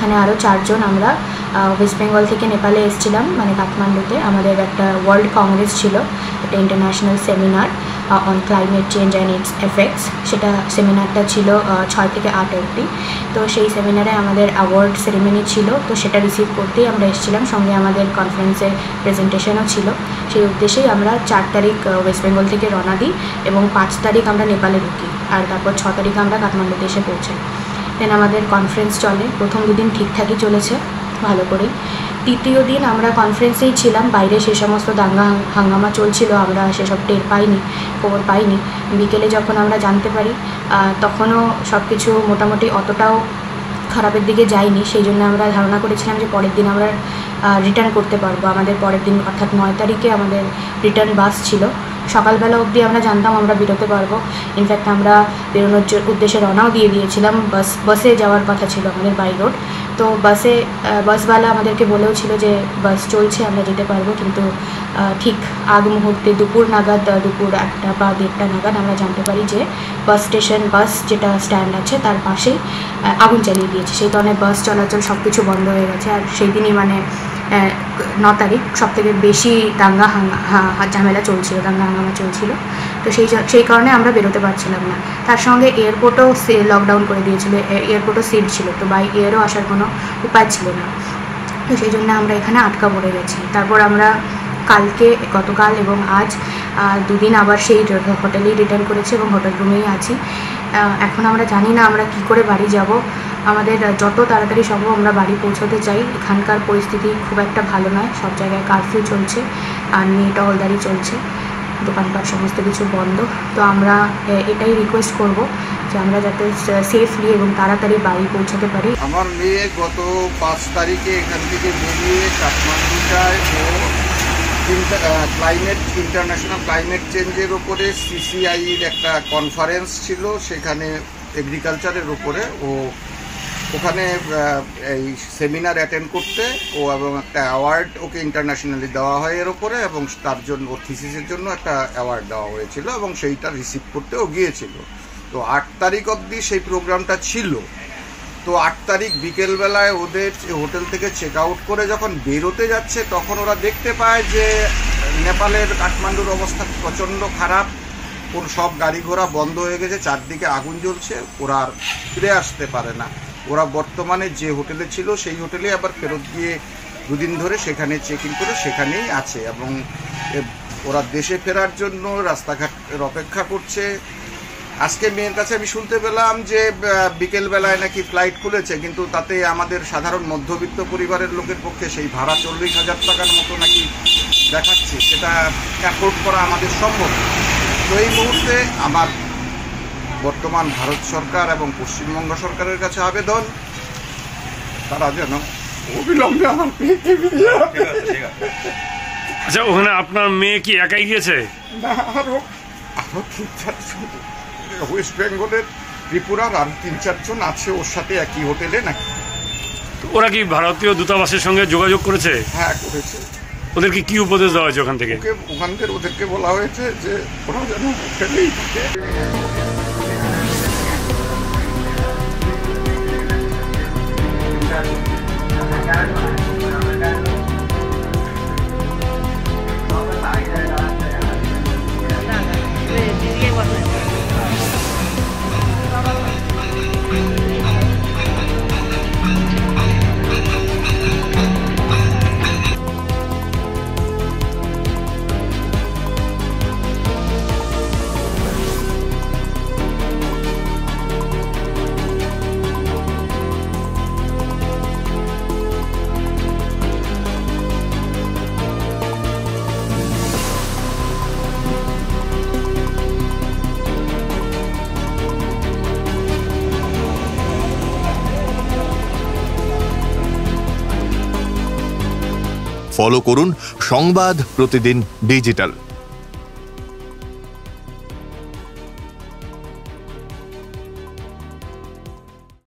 এখানে আরও 4 জন আমরা ওয়েস্ট বেঙ্গল থেকে নেপালে এসেছিলাম, মানে কাঠমান্ডুতে। আমাদের একটা ওয়ার্ল্ড কংগ্রেস ছিল, একটা international seminar on climate change and it's effects. সেটা সেমিনারটা ছিল 6 থেকে 8 অবধি। তো সেই সেমিনারে আমাদের অ্যাওয়ার্ড সেরিমনি ছিল, তো সেটা রিসিভ করতেই আমরা এসেছিলাম। সঙ্গে আমাদের কনফারেন্সের প্রেজেন্টেশনও ছিল। সেই উদ্দেশ্যেই আমরা 4 তারিখ ওয়েস্ট বেঙ্গল থেকে রওনা দিই এবং 5 তারিখ আমরা নেপালে ঢুকি, আর তারপর 6 তারিখ আমরা কাঠমান্ডুতে এসে পৌঁছাই। দেন আমাদের কনফারেন্স চলে। প্রথম 2 দিন ঠিকঠাকই চলেছে, ভালো করেই। তৃতীয় দিন আমরা কনফারেন্সেই ছিলাম, বাইরে সে সমস্ত দাঙ্গা হাঙ্গামা চলছিল, আমরা সেসব টের পাইনি, খবর পাইনি। বিকেলে যখন আমরা জানতে পারি তখনও সব কিছু মোটামুটি অতটাও খারাপের দিকে যায়নি। সেই জন্য আমরা ধারণা করেছিলাম যে পরের দিন আমরা রিটার্ন করতে পারবো। আমাদের পরের দিন অর্থাৎ 9 তারিখে আমাদের রিটার্ন বাস ছিল। সকালবেলা অবধি আমরা জানতাম আমরা বেরোতে পারবো। ইনফ্যাক্ট আমরা বেরোনোর উদ্দেশ্যে রওনাও দিয়ে দিয়েছিলাম। বাসে যাওয়ার কথা ছিল আমাদের বাই রোড। তো বাসওয়ালা আমাদেরকে বলেও ছিল যে বাস চলছে, আমরা যেতে পারবো। কিন্তু ঠিক আগ মুহূর্তে দুপুর নাগাদ, দুপুর 1টা বা 1:30 নাগাদ আমরা জানতে পারি যে বাস যেটা স্ট্যান্ড আছে তার পাশেই আগুন চালিয়ে দিয়েছে। সেই কারণে বাস চলাচল সব কিছু বন্ধ হয়ে গেছে। আর সেই দিনই মানে 9 তারিখ সবথেকে বেশি দাঙ্গা ঝামেলা চলছিল, দাঙ্গা হাঙ্গামা চলছিল। তো সেই কারণে আমরা বেরোতে পারছিলাম না। তার সঙ্গে এয়ারপোর্টও লকডাউন করে দিয়েছিল, এয়ারপোর্টও সিল ছিল, তো বাই এয়ারও আসার কোনো উপায় ছিল না। তো সেই জন্য আমরা এখানে আটকা পড়ে গেছি। তারপর আমরা গতকাল এবং আজ 2 দিন আবার সেই হোটেলেই রিটার্ন করেছি এবং হোটেল রুমেই আছি। এখন আমরা জানি না আমরা কি করে বাড়ি যাব। আমাদের যত তাড়াতাড়ি সম্ভব আমরা বাড়ি পৌঁছতে চাই। এখানকার পরিস্থিতি খুব একটা ভালো নয়, সব জায়গায় কারফিউ চলছে আর টহলদারি চলছে, দোকানপাট সমস্ত কিছু বন্ধ। তো আমরা এটাই রিকোয়েস্ট করব যে আমরা যাতে সেফলি এবং তাড়াতাড়ি বাড়ি পৌঁছতে পারি। আমার মেয়ে গত 5 তারিখে এখান থেকে বেরিয়ে কাঠমান্ডুটায় ইন্টারন্যাশনাল ক্লাইমেট চেঞ্জের ওপরে CCIর একটা কনফারেন্স ছিল, সেখানে এগ্রিকালচারের ওপরে ওখানে এই সেমিনার অ্যাটেন্ড করতে এবং একটা অ্যাওয়ার্ড ওকে ইন্টারন্যাশনালি দেওয়া হয় এর ওপরে, এবং তার জন্য ওর থিসিসের জন্য একটা অ্যাওয়ার্ড দেওয়া হয়েছিল এবং সেইটা রিসিভ করতেও গিয়েছিল। তো 8 তারিখ অবধি সেই প্রোগ্রামটা ছিল। তো 8 তারিখ বিকেলবেলায় ওদের হোটেল থেকে চেক আউট করে যখন বেরোতে যাচ্ছে তখন ওরা দেখতে পায় যে নেপালের কাঠমান্ডুর অবস্থা প্রচণ্ড খারাপ। ওর সব গাড়ি ঘোড়া বন্ধ হয়ে গেছে, চারদিকে আগুন জ্বলছে, ওরা আর ফিরে আসতে পারে না। ওরা বর্তমানে যে হোটেলে ছিল সেই হোটেলে আবার ফেরত গিয়ে 2 দিন ধরে সেখানে চেক ইন করে সেখানেই আছে এবং ওরা দেশে ফেরার জন্য রাস্তাঘাটের অপেক্ষা করছে। আজকে মেয়ের কাছে আমি শুনতে পেলাম যে বিকেলবেলায় নাকি ফ্লাইট খুলেছে, কিন্তু তাতে আমাদের সাধারণ মধ্যবিত্ত পরিবারের লোকের পক্ষে সেই ভাড়া 40,000 টাকার মতো নাকি দেখাচ্ছে, সেটা অ্যাফোর্ড করা আমাদের সম্ভব। তো এই মুহূর্তে আমার বর্তমান ভারত সরকার এবং পশ্চিমবঙ্গ সরকারের কাছে আবেদন, তারা যেন অবিলম্বে আমার মেয়েকে ফিরিয়ে আনে। আচ্ছা, ওখানে আপনার মেয়ে কি একাই গিয়েছে? না, আরো 3-4 জন ওয়েস্ট বেঙ্গলের, ত্রিপুরার আর 3-4 জন আছে ওর সাথে একই হোটেলে নাকি। ওরা কি ভারতীয় দূতাবাসের সঙ্গে যোগাযোগ করেছে? হ্যাঁ, করেছে। ওদেরকে কি উপদেশ দেওয়া হয়েছে ওখান থেকে? ওদেরকে বলা হয়েছে যে ওরা যেন হোটেলেই থাকে। ফলো করুন সংবাদ প্রতিদিন ডিজিটাল।